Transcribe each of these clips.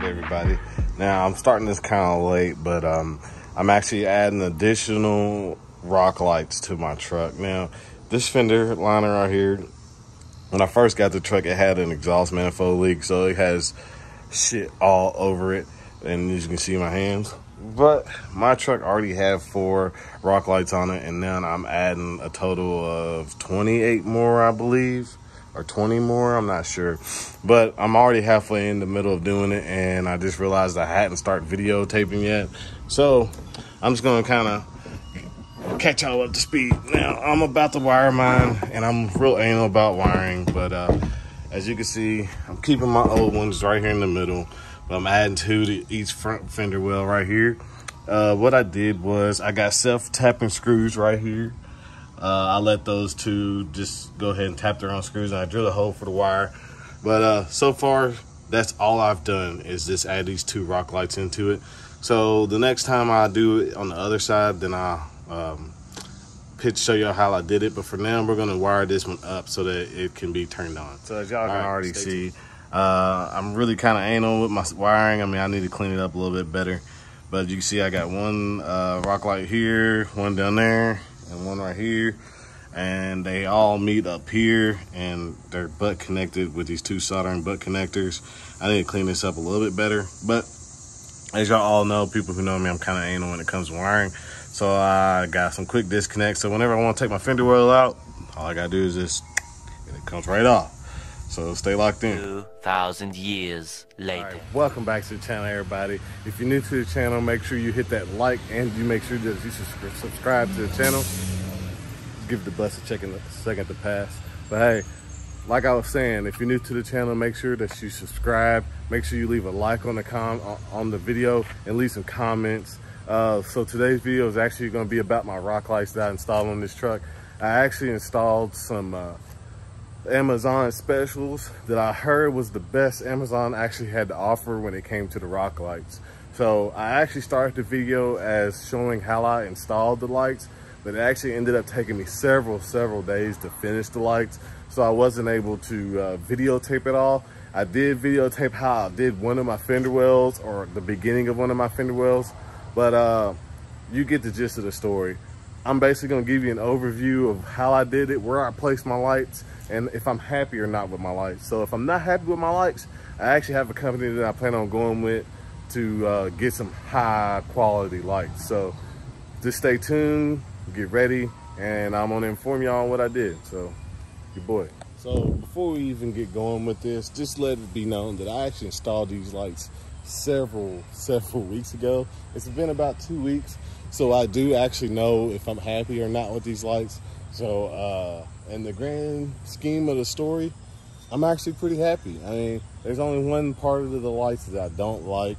everybody. Now I'm starting this kind of late, but I'm actually adding additional rock lights to my truck. Now this fender liner right here, when I first got the truck, it had an exhaust manifold leak, so it has shit all over it, and as you can see my hands. But my truck already had 4 rock lights on it, and then I'm adding a total of 28 more, I believe, or 20 more, I'm not sure. But I'm already halfway in the middle of doing it, and I just realized I hadn't started videotaping yet. So I'm just gonna kind of catch y'all up to speed. Now I'm about to wire mine, and I'm real anal about wiring, but as you can see, I'm keeping my old ones right here in the middle, but I'm adding 2 to each front fender well right here. What I did was I got self-tapping screws right here. I let those 2 just go ahead and tap their own screws, and I drilled a hole for the wire. But so far, that's all I've done is just add these 2 rock lights into it. So the next time I do it on the other side, then I'll show y'all how I did it. But for now, we're gonna wire this one up so that it can be turned on. So as y'all can already see, I'm really kind of anal with my wiring. I mean, I need to clean it up a little bit better. But you can see I got 1 rock light here, 1 down there, and 1 right here. And they all meet up here, and they're butt connected with these 2 soldering butt connectors. I need to clean this up a little bit better. But as y'all all know, people who know me, I'm kind of anal when it comes to wiring. So I got some quick disconnects. So whenever I want to take my fender well out, all I gotta do is just, and it comes right off. So stay locked in. 2,000 years later. Right, welcome back to the channel, everybody. If you're new to the channel, make sure you hit that like, and you make sure that you subscribe to the channel. Give the bus a second to pass. But hey, like I was saying, if you're new to the channel, make sure that you subscribe. Make sure you leave a like on the video and leave some comments. So today's video is actually going to be about my rock lights that I installed on this truck. I actually installed some Amazon specials that I heard was the best Amazon actually had to offer when it came to the rock lights. So I actually started the video as showing how I installed the lights, but it actually ended up taking me several days to finish the lights. So I wasn't able to videotape it all. I did videotape how I did one of my fender wells, or the beginning of one of my fender wells. But you get the gist of the story. I'm basically gonna give you an overview of how I did it, where I placed my lights, and if I'm happy or not with my lights. So if I'm not happy with my lights, I actually have a company that I plan on going with to get some high quality lights. So just stay tuned, get ready, and I'm gonna inform y'all on what I did. So, your boy. So before we even get going with this, just let it be known that I actually installed these lights several weeks ago. It's been about 2 weeks, so I do actually know if I'm happy or not with these lights. So in the grand scheme of the story, I'm actually pretty happy. I mean, there's only one part of the lights that I don't like,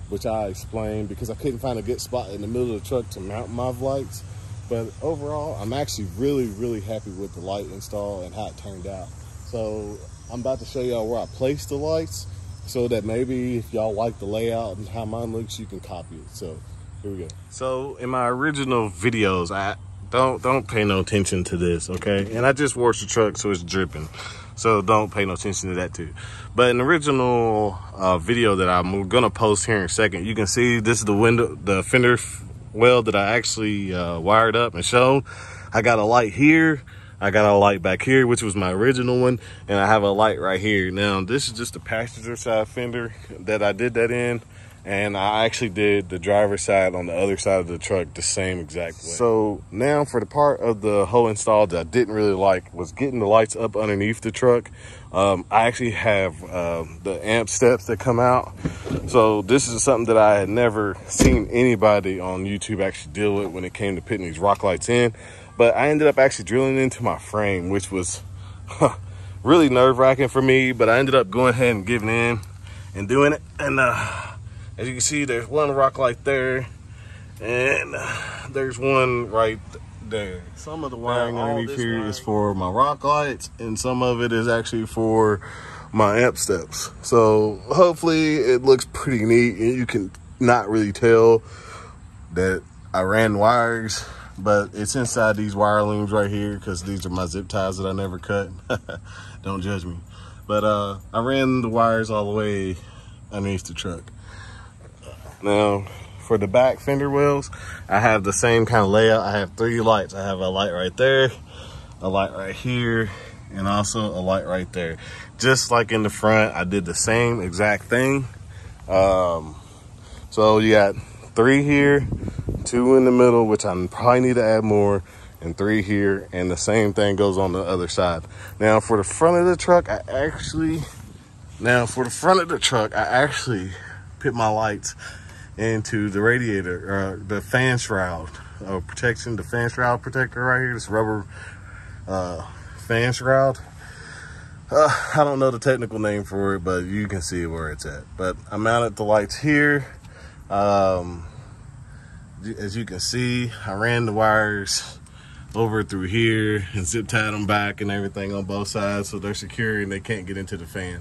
which I explained because I couldn't find a good spot in the middle of the truck to mount my lights. But overall, I'm actually really happy with the light install and how it turned out. So I'm about to show y'all where I placed the lights, so that maybe if y'all like the layout and how mine looks, you can copy it. So here we go. So in my original videos, I don't pay no attention to this, okay? And I just washed the truck, so it's dripping. So don't pay no attention to that too. But in the original video that I'm gonna post here in a second, you can see this is the fender well that I actually wired up and showed. I got a light here. I got a light back here, which was my original one, and I have a light right here. Now, this is just the passenger side fender that I did that in, and I actually did the driver's side on the other side of the truck the same exact way. So now for the part of the whole install that I didn't really like was getting the lights up underneath the truck. I actually have the amp steps that come out. So this is something that I had never seen anybody on YouTube actually deal with when it came to putting these rock lights in. But I ended up actually drilling into my frame, which was really nerve-wracking for me. But I ended up going ahead and giving in and doing it. And as you can see, there's one rock light there, and there's one right there. Some of the wiring underneath here is for my rock lights, and some of it is actually for my amp steps. So hopefully it looks pretty neat, and you can not really tell that I ran wires. But it's inside these wire looms right here, because these are my zip ties that I never cut. Don't judge me. But I ran the wires all the way underneath the truck. Now, for the back fender wells, I have the same kind of layout. I have 3 lights. I have a light right there, a light right here, and also a light right there. Just like in the front, I did the same exact thing. So you got 3 here, 2 in the middle, which I probably need to add more, and 3 here, and the same thing goes on the other side. Now for the front of the truck, I actually put my lights into the radiator, the fan shroud protection, the fan shroud protector right here, this rubber fan shroud. I don't know the technical name for it, but you can see where it's at. But I mounted the lights here. As you can see, I ran the wires over through here and zip tied them back and everything on both sides, so they're secure and they can't get into the fan.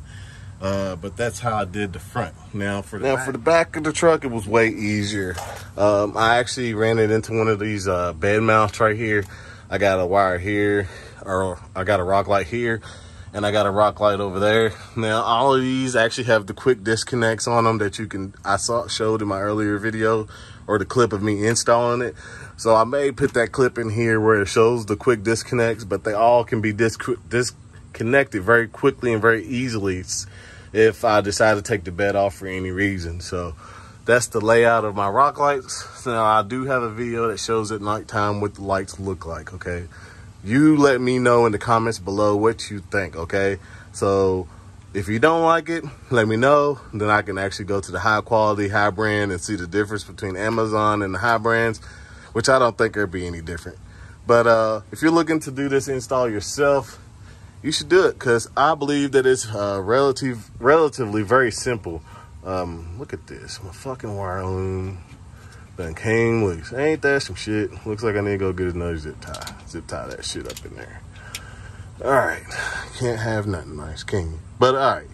But that's how I did the front. Now for the back of the truck, it was way easier. I actually ran it into one of these bed mounts right here. I got a wire here, or I got a rock light here, and I got a rock light over there. Now all of these actually have the quick disconnects on them that I showed in my earlier video, or the clip of me installing it. So I may put that clip in here where it shows the quick disconnects, but they all can be disconnected very quickly and very easily if I decide to take the bed off for any reason. So that's the layout of my rock lights. So now I do have a video that shows at nighttime what the lights look like, okay? You let me know in the comments below what you think, okay? So if you don't like it, let me know. Then I can actually go to the high quality, high brand and see the difference between Amazon and the high brands, which I don't think there'd be any different. But if you're looking to do this install yourself, you should do it, because I believe that it's relatively very simple. Look at this, my fucking wire loom done came loose. Ain't that some shit? Looks like I need to go get another zip tie that shit up in there. All right, can't have nothing nice, can you? But all right,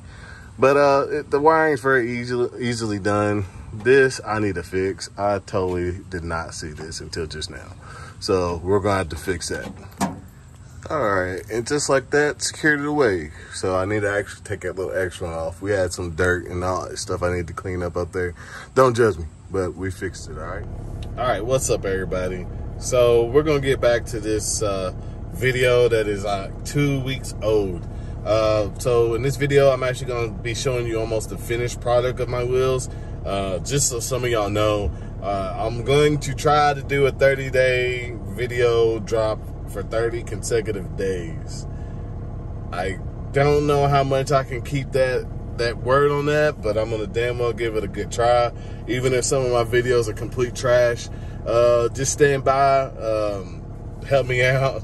but the wiring is very easily done. This I need to fix. I totally did not see this until just now, so we're gonna have to fix that. All right, and just like that, secured it away. So I need to actually take that little extra one off. We had some dirt and all that stuff I need to clean up there. Don't judge me, but we fixed it, all right? All right, what's up, everybody? So we're gonna get back to this video that is 2 weeks old. So in this video, I'm actually gonna be showing you almost the finished product of my wheels. Just so some of y'all know, I'm going to try to do a 30-day video drop for 30 consecutive days. I don't know how much I can keep that word on that, but I'm gonna damn well give it a good try. Even if some of my videos are complete trash, just stand by, help me out.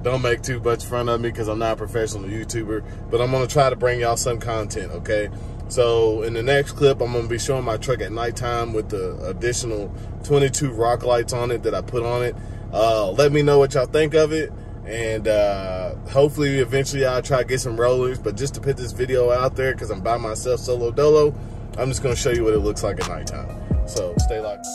Don't make too much fun of me, because I'm not a professional YouTuber, but I'm gonna try to bring y'all some content, okay? So in the next clip, I'm gonna be showing my truck at nighttime with the additional 22 rock lights on it that I put on it. Let me know what y'all think of it, and hopefully eventually I'll try to get some rollers. But just to put this video out there, because I'm by myself solo dolo, I'm just gonna show you what it looks like at nighttime. So stay locked.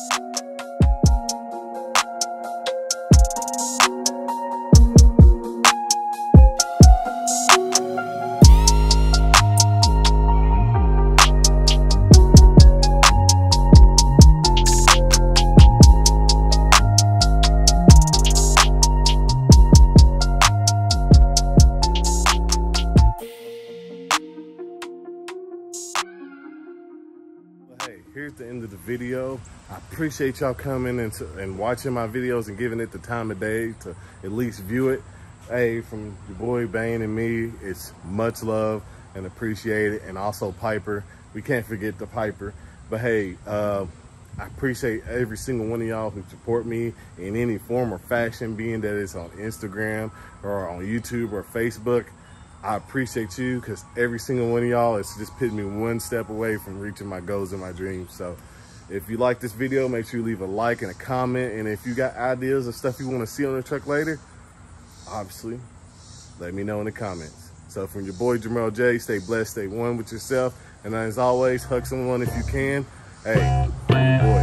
Hey, here's the end of the video. I appreciate y'all coming and watching my videos and giving it the time of day to at least view it. Hey, from your boy Bane and me, it's much love and appreciate it. And also Piper, we can't forget the Piper. But hey, I appreciate every single one of y'all who support me in any form or fashion, being that it's on Instagram or on YouTube or Facebook. I appreciate you, because every single one of y'all is just putting me one step away from reaching my goals and my dreams. So if you like this video, make sure you leave a like and a comment. And if you got ideas of stuff you want to see on the truck later, obviously, let me know in the comments. So from your boy Jamarrel J, stay blessed, stay one with yourself. And as always, hug someone if you can. Hey, boy.